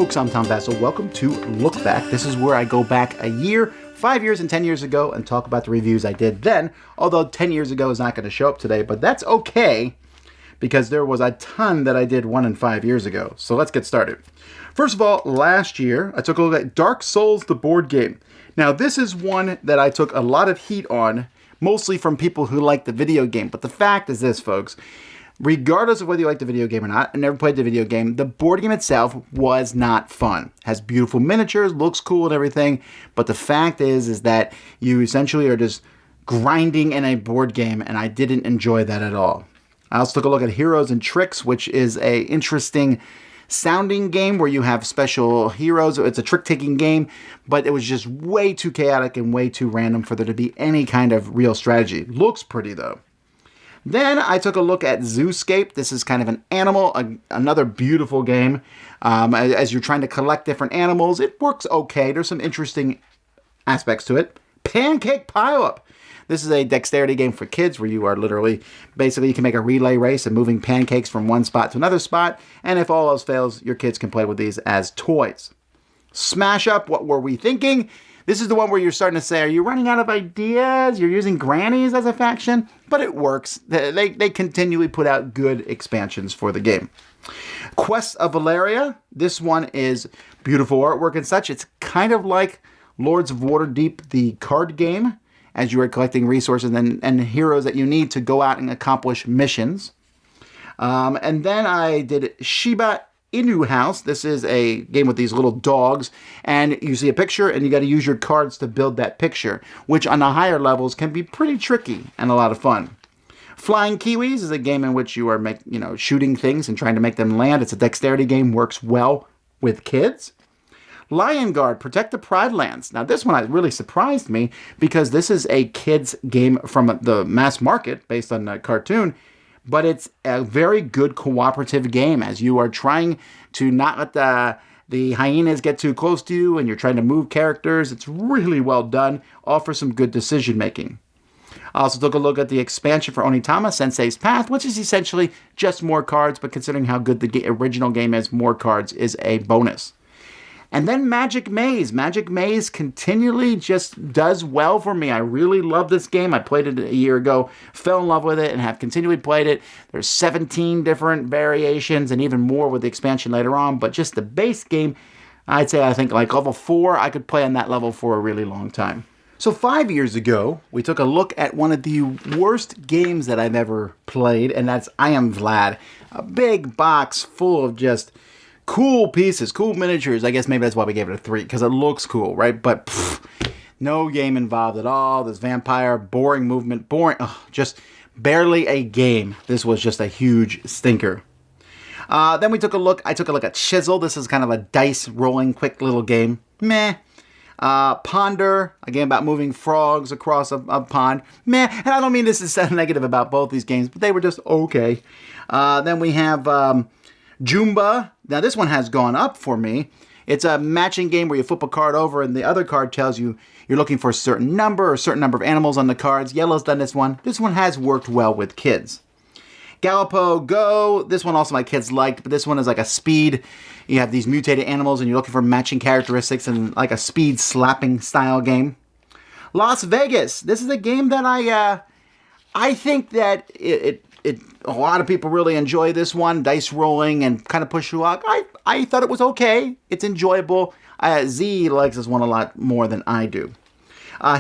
folks, I'm Tom Vasel. Welcome to Look Back. This is where I go back a year, 5 years and 10 years ago and talk about the reviews I did then. Although 10 years ago is not going to show up today, but that's okay because there was a ton that I did 1 and 5 years ago. So let's get started. First of all, last year I took a look at Dark Souls, the board game. Now this is one that I took a lot of heat on, mostly from people who like the video game. But the fact is this, folks. Regardless of whether you like the video game or not, I never played the video game, the board game itself was not fun. Has beautiful miniatures, looks cool and everything, but the fact is that you essentially are just grinding in a board game, and I didn't enjoy that at all. I also took a look at Heroes and Tricks, which is a interesting sounding game where you have special heroes. It's a trick-taking game, but it was just way too chaotic and way too random for there to be any kind of real strategy. Looks pretty, though. Then I took a look at Zooscape. This is kind of an animal, another beautiful game. As you're trying to collect different animals, it works okay. There's some interesting aspects to it. Pancake Pile Up. This is a dexterity game for kids where you are literally, basically you can make a relay race and moving pancakes from one spot to another spot. And if all else fails, your kids can play with these as toys. Smash Up, What Were We Thinking? This is the one where you're starting to say, are you running out of ideas? You're using grannies as a faction? But it works. They continually put out good expansions for the game. Quest of Alaria. This one is beautiful artwork and such. It's kind of like Lords of Waterdeep, the card game, as you are collecting resources and heroes that you need to go out and accomplish missions. And then I did Shiba Inu House. This is a game with these little dogs, and you see a picture and you got to use your cards to build that picture, which on the higher levels can be pretty tricky and a lot of fun. Flying Kiwis is a game in which you are shooting things and trying to make them land. It's a dexterity game, works well with kids. Lion Guard, Protect the Pride Lands. Now this one really surprised me because this is a kids game from the mass market based on a cartoon. But it's a very good cooperative game as you are trying to not let the hyenas get too close to you and you're trying to move characters. It's really well done. Offers some good decision making. I also took a look at the expansion for Tama, Senseis Path, which is essentially just more cards, but considering how good the original game is, more cards is a bonus. And then Magic Maze. Magic Maze continually just does well for me. I really love this game. I played it a year ago, fell in love with it, and have continually played it. There's 17 different variations and even more with the expansion later on. But just the base game, I think like level 4, I could play on that level for a really long time. So 5 years ago, we took a look at one of the worst games that I've ever played, and that's I Am Vlad. A big box full of just cool pieces, cool miniatures. I guess maybe that's why we gave it a 3, because it looks cool, right? But no game involved at all. This vampire, boring movement, just barely a game. This was just a huge stinker. Then I took a look at Shizzle. This is kind of a dice rolling, quick little game. Meh. Ponder, again about moving frogs across a pond. Meh. And I don't mean this to sound negative about both these games, but they were just okay. Then we have Jumba. Now this one has gone up for me. It's a matching game where you flip a card over and the other card tells you you're looking for a certain number or a certain number of animals on the cards. Yellow's done this one. This one has worked well with kids. Galipeau Go. This one also my kids liked, but this one is like a speed. You have these mutated animals and you're looking for matching characteristics and like a speed slapping style game. Las Vegas. This is a game that I think that a lot of people really enjoy this one, dice rolling and kind of push you out. I thought it was okay. It's enjoyable. Z likes this one a lot more than I do.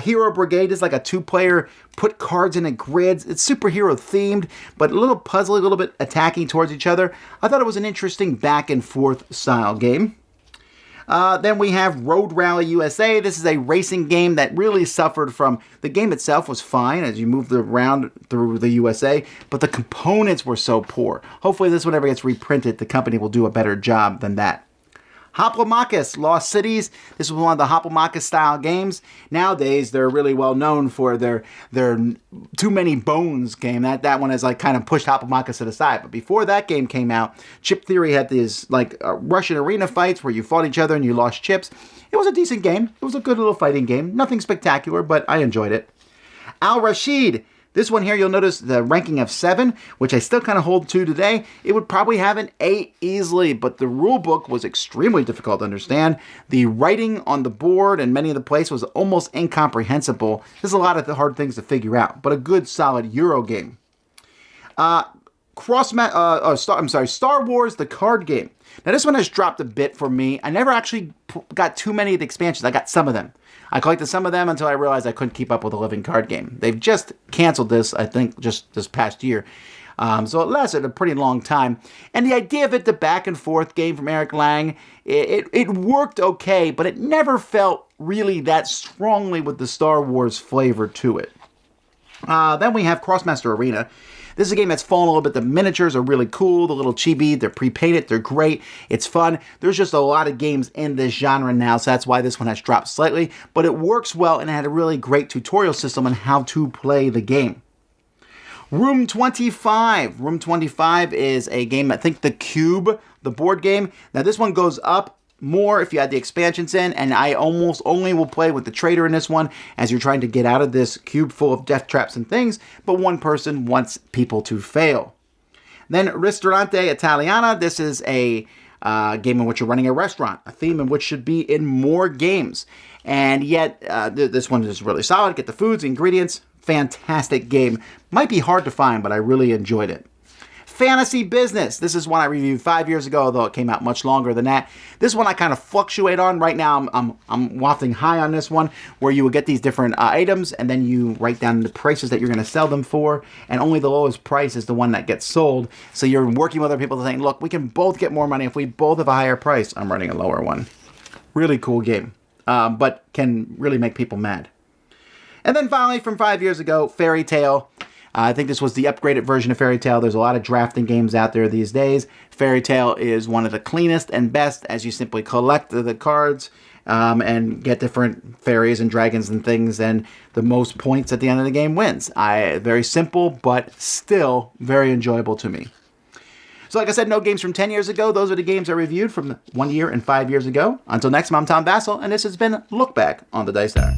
Hero Brigade is like a 2-player, put cards in a grid. It's superhero themed, but a little puzzly, a little bit attacking towards each other. I thought it was an interesting back and forth style game. Then we have Road Rally USA. This is a racing game that really suffered from, the game itself was fine as you moved around through the USA, but the components were so poor. Hopefully this, whenever it gets reprinted, the company will do a better job than that. Hoplomachus, Lost Cities. This was one of the Hoplomachus style games. Nowadays, they're really well known for their Too Many Bones game. That one has like kind of pushed Hoplomachus to the side. But before that game came out, Chip Theory had these like Russian arena fights where you fought each other and you lost chips. It was a decent game. It was a good little fighting game. Nothing spectacular, but I enjoyed it. Rasheed. This one here, you'll notice the ranking of 7, which I still kind of hold to today. It would probably have an 8 easily, but the rule book was extremely difficult to understand. The writing on the board and many of the places was almost incomprehensible. There's a lot of hard things to figure out, but a good solid Euro game. Star Wars, the card game. Now this one has dropped a bit for me. I never actually got too many of the expansions. I got some of them. I collected some of them until I realized I couldn't keep up with a living card game. They've just canceled this, I think, just this past year. So it lasted a pretty long time. And the idea of it, the back and forth game from Eric Lang, it worked okay, but it never felt really that strongly with the Star Wars flavor to it. Then we have Crossmaster Arena. This is a game that's fallen a little bit. The miniatures are really cool. The little chibi, they're pre-painted. They're great. It's fun. There's just a lot of games in this genre now, so that's why this one has dropped slightly. But it works well, and it had a really great tutorial system on how to play the game. Room 25. Room 25 is a game, I think the Cube, the board game. Now this one goes up more if you add the expansions in, and I almost only will play with the trader in this one as you're trying to get out of this cube full of death traps and things, but one person wants people to fail. Then Ristorante Italiano. This is a game in which you're running a restaurant, a theme in which should be in more games. And yet, this one is really solid. Get the foods, ingredients, fantastic game. Might be hard to find, but I really enjoyed it. Fantasy Business. This is one I reviewed 5 years ago, although it came out much longer than that. This one I kind of fluctuate on. Right now, I'm wafting high on this one, where you will get these different items, and then you write down the prices that you're going to sell them for, and only the lowest price is the one that gets sold. So you're working with other people saying, look, we can both get more money if we both have a higher price. I'm running a lower one. Really cool game, but can really make people mad. And then finally, from 5 years ago, Fairy Tale. I think this was the upgraded version of Fairy Tale. There's a lot of drafting games out there these days. Fairy Tale is one of the cleanest and best, as you simply collect the cards and get different fairies and dragons and things, and the most points at the end of the game wins. Very simple, but still very enjoyable to me. So like I said, no games from 10 years ago. Those are the games I reviewed from 1 year and 5 years ago. Until next time, I'm Tom Vasel, and this has been Look Back on the Dice Tower.